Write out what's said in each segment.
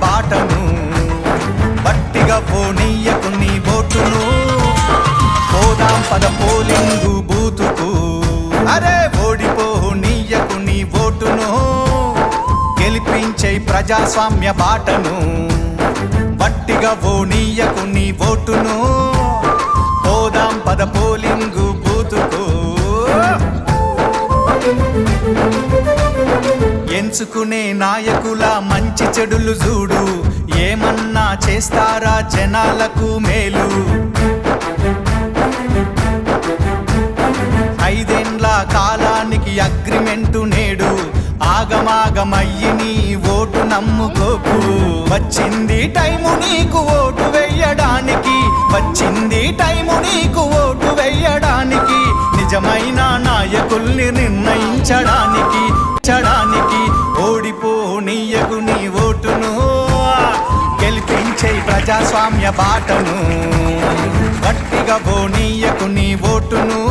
బాటను వట్టిగా పోనీయకు నీ ఓటును పోదాం పద పోలింగు బూతుకు అరే ఓడిపోనీయకు నీ ఓటును గెలిపించే ప్రజాస్వామ్య బాటను వట్టిగా పోనీయకు నీ ఓటును పోదాం పద పోలింగు బూతుకు ఎంచుకునే నాయకుల మంచి చెడులు చూడు ఏమన్నా చేస్తారా జనాలకు మేలు 5 ఏండ్ల కాలానికి అగ్రిమెంటు నేడు ఆగమాగమయ్యి నీ ఓటు నమ్ముకోకు వచ్చింది టైము నీకు ఓటు వెయ్యడానికి వచ్చింది టైము నీకు ఓటు వెయ్యడానికి నిజమైన నాయకుల్ని నిర్ణయించడానికి ఓడిపోనీయకు నీ ఓటును గెలిపించే ప్రజాస్వామ్య బాటను గట్టిగా పోనీయకు నీ ఓటును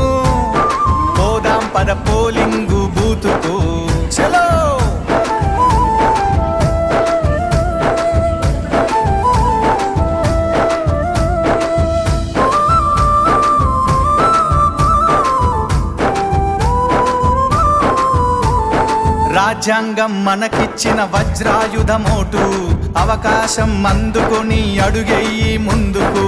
పోదాం పద పోలింగు బూతుకు చలో రాజ్యాంగం మనకిచ్చిన వజ్రాయుధమోటు అవకాశం అందుకొని అడుగెయ్యి ముందుకు